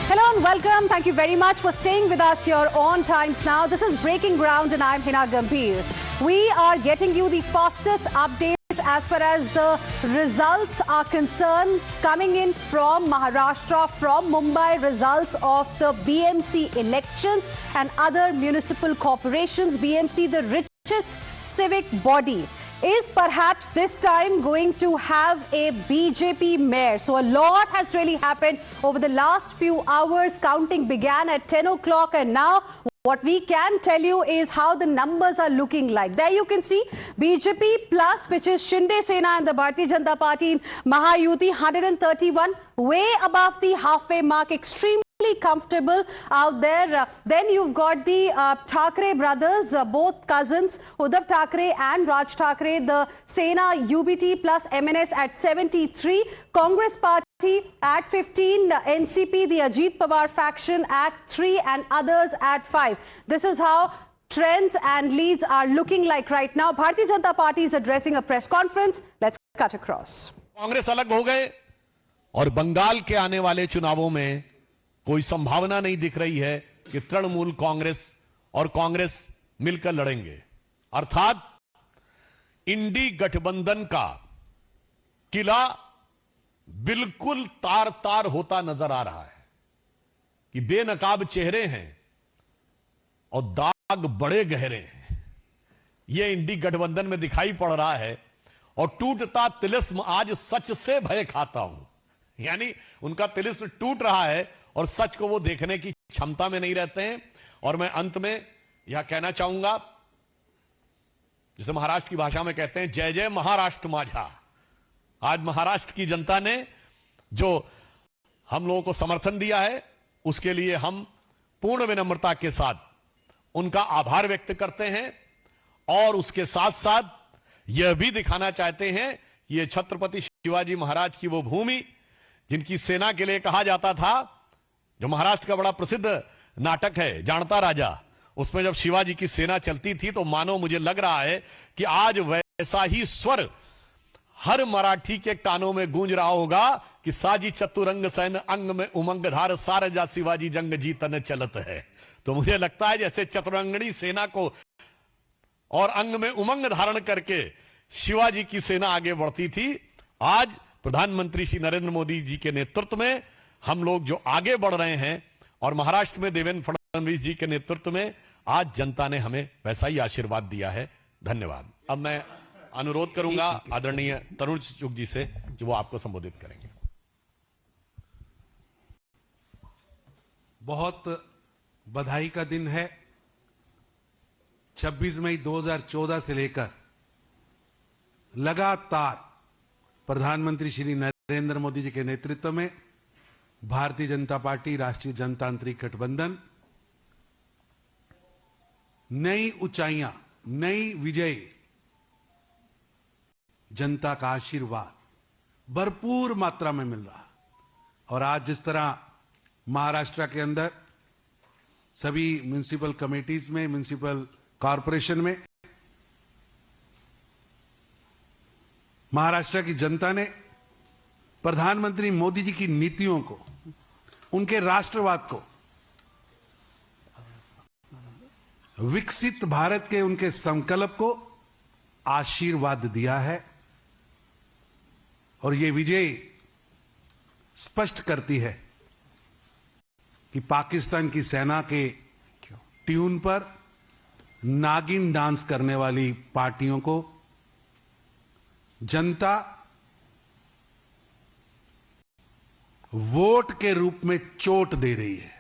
Hello and welcome. Thank you very much for staying with us here on Times Now. This is Breaking Ground and I'm Hina Gambhir. We are getting you the fastest updates as far as the results are concerned, coming in from Maharashtra, from Mumbai, results of the BMC elections and other municipal corporations. BMC, the richest civic body, is perhaps this time going to have a BJP mayor. So a lot has really happened over the last few hours. Counting began at 10 o'clock and now what we can tell you is how the numbers are looking like. There you can see BJP plus, which is Shinde Sena and the Bharatiya Janata Party, Mahayuti, 131, way above the halfway mark, extremely comfortable out there. Then you've got the Thackeray brothers, both cousins, Uddhav Thackeray and Raj Thackeray, the Sena UBT plus MNS at 73, Congress Party at 15, NCP, the Ajit Pawar faction at 3 and others at 5. This is how trends and leads are looking like right now. Bharatiya Janata Party is addressing a press conference. Let's cut across. Congress अलग हो गए और बंगाल के आने वाले चुनावों में कोई संभावना नहीं दिख रही है कि तृणमूल कांग्रेस और कांग्रेस मिलकर लड़ेंगे। अर्थात इंडी गठबंधन का किला बिल्कुल तार तार होता नजर आ रहा है कि बेनकाब चेहरे हैं और दाग बड़े गहरे हैं। यह इंडी गठबंधन में दिखाई पड़ रहा है और टूटता तिलिस्म आज सच से भय खाता हूं, यानी उनका तिलिस्म टूट रहा है और सच को वो देखने की क्षमता में नहीं रहते हैं। और मैं अंत में यह कहना चाहूंगा, जिसे महाराष्ट्र की भाषा में कहते हैं, जय जय महाराष्ट्र माझा। आज महाराष्ट्र की जनता ने जो हम लोगों को समर्थन दिया है उसके लिए हम पूर्ण विनम्रता के साथ उनका आभार व्यक्त करते हैं और उसके साथ साथ यह भी दिखाना चाहते हैं कि यह छत्रपति शिवाजी महाराज की वो भूमि जिनकी सेना के लिए कहा जाता था, जो महाराष्ट्र का बड़ा प्रसिद्ध नाटक है जानता राजा, उसमें जब शिवाजी की सेना चलती थी तो मानो मुझे लग रहा है कि आज वैसा ही स्वर हर मराठी के कानों में गूंज रहा होगा कि साजी चतुरंग सैन अंग में उमंग धार सारजा शिवाजी जंग जीतन चलत है। तो मुझे लगता है जैसे चतुरंगणी सेना को और अंग में उमंग धारण करके शिवाजी की सेना आगे बढ़ती थी, आज प्रधानमंत्री श्री नरेंद्र मोदी जी के नेतृत्व में हम लोग जो आगे बढ़ रहे हैं और महाराष्ट्र में देवेंद्र फडणवीस जी के नेतृत्व में आज जनता ने हमें वैसा ही आशीर्वाद दिया है। धन्यवाद। अब मैं अनुरोध करूंगा आदरणीय तरुण चुग जी से जो वो आपको संबोधित करेंगे। बहुत बधाई का दिन है। 26 मई 2014 से लेकर लगातार प्रधानमंत्री श्री नरेंद्र मोदी जी के नेतृत्व में भारतीय जनता पार्टी, राष्ट्रीय जनतांत्रिक गठबंधन नई ऊंचाइयां, नई विजय, जनता का आशीर्वाद भरपूर मात्रा में मिल रहा। और आज जिस तरह महाराष्ट्र के अंदर सभी म्युनिसिपल कमेटीज में, म्युनिसिपल कॉरपोरेशन में महाराष्ट्र की जनता ने प्रधानमंत्री मोदी जी की नीतियों को, उनके राष्ट्रवाद को, विकसित भारत के उनके संकल्प को आशीर्वाद दिया है। और ये विजय स्पष्ट करती है कि पाकिस्तान की सेना के ट्यून पर नागिन डांस करने वाली पार्टियों को जनता वोट के रूप में चोट दे रही है।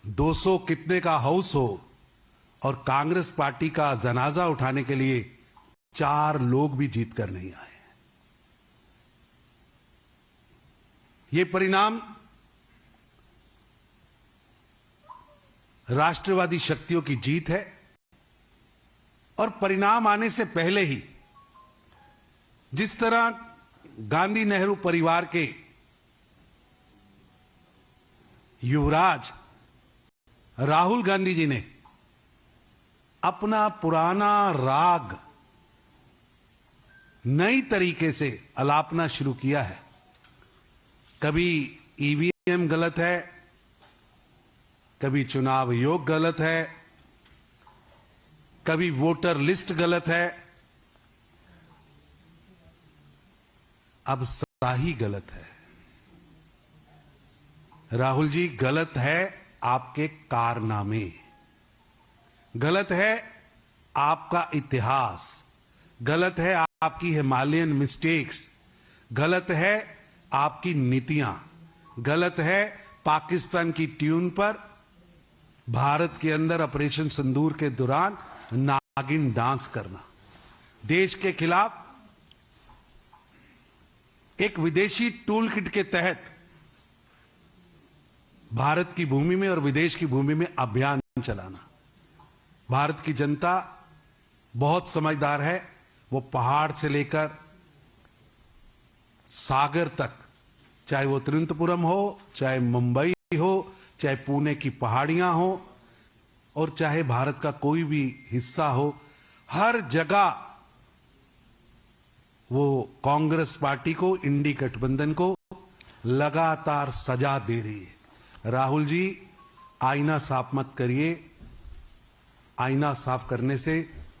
200 कितने का हाउस हो और कांग्रेस पार्टी का जनाजा उठाने के लिए 4 लोग भी जीत कर नहीं आए। ये परिणाम राष्ट्रवादी शक्तियों की जीत है। और परिणाम आने से पहले ही जिस तरह गांधी नेहरू परिवार के युवराज राहुल गांधी जी ने अपना पुराना राग नई तरीके से अलापना शुरू किया है, कभी ईवीएम गलत है, कभी चुनाव आयोग गलत है, कभी वोटर लिस्ट गलत है, अब सही गलत है। राहुल जी, गलत है आपके कारनामे, गलत है आपका इतिहास, गलत है आपकी हिमालयन मिस्टेक्स, गलत है आपकी नीतियां, गलत है पाकिस्तान की ट्यून पर भारत के अंदर ऑपरेशन सिंदूर के दौरान नागिन डांस करना, देश के खिलाफ एक विदेशी टूल किट के तहत भारत की भूमि में और विदेश की भूमि में अभियान चलाना। भारत की जनता बहुत समझदार है, वो पहाड़ से लेकर सागर तक, चाहे वो तिरुवनंतपुरम हो, चाहे मुंबई हो, चाहे पुणे की पहाड़ियां हो, और चाहे भारत का कोई भी हिस्सा हो, हर जगह वो कांग्रेस पार्टी को, इंडी गठबंधन को लगातार सजा दे रही है। राहुल जी, आईना साफ मत करिए। आईना साफ करने से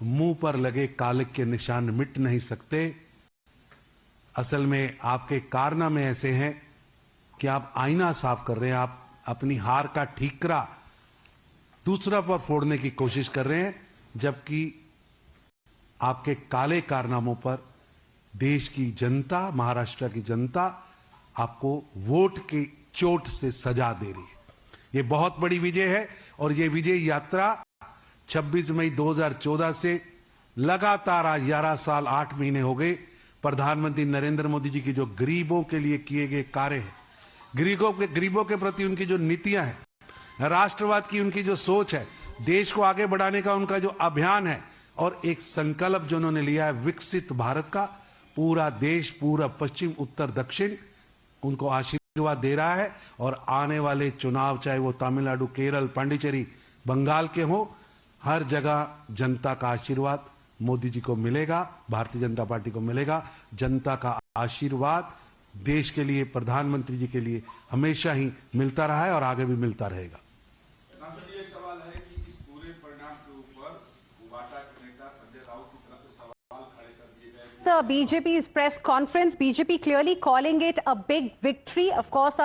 मुंह पर लगे कालिक के निशान मिट नहीं सकते। असल में आपके कारनामे ऐसे हैं कि आप आईना साफ कर रहे हैं, आप अपनी हार का ठीकरा दूसरा पर फोड़ने की कोशिश कर रहे हैं, जबकि आपके काले कारनामों पर देश की जनता, महाराष्ट्र की जनता आपको वोट की चोट से सजा दे रही है। ये बहुत बड़ी विजय है और ये विजय यात्रा 26 मई 2014 से लगातार आज 11 साल 8 महीने हो गए। प्रधानमंत्री नरेंद्र मोदी जी की जो गरीबों के लिए किए गए कार्य हैं, गरीबों के प्रति उनकी जो नीतियां हैं, राष्ट्रवाद की उनकी जो सोच है, देश को आगे बढ़ाने का उनका जो अभियान है और एक संकल्प जो उन्होंने लिया है विकसित भारत का, पूरा देश, पूरा पश्चिम, उत्तर, दक्षिण उनको आशीर्वाद दे रहा है। और आने वाले चुनाव, चाहे वो तमिलनाडु, केरल, पांडिचेरी, बंगाल के हो, हर जगह जनता का आशीर्वाद मोदी जी को मिलेगा, भारतीय जनता पार्टी को मिलेगा। जनता का आशीर्वाद देश के लिए, प्रधानमंत्री जी के लिए हमेशा ही मिलता रहा है और आगे भी मिलता रहेगा। ये सवाल है कि इस पूरे परिणाम के ऊपर भाजपा के नेता संजय राउत की तरफ से सवाल खड़े कर दिए गए। The BJP's press conference, BJP clearly calling it a big victory. Of course,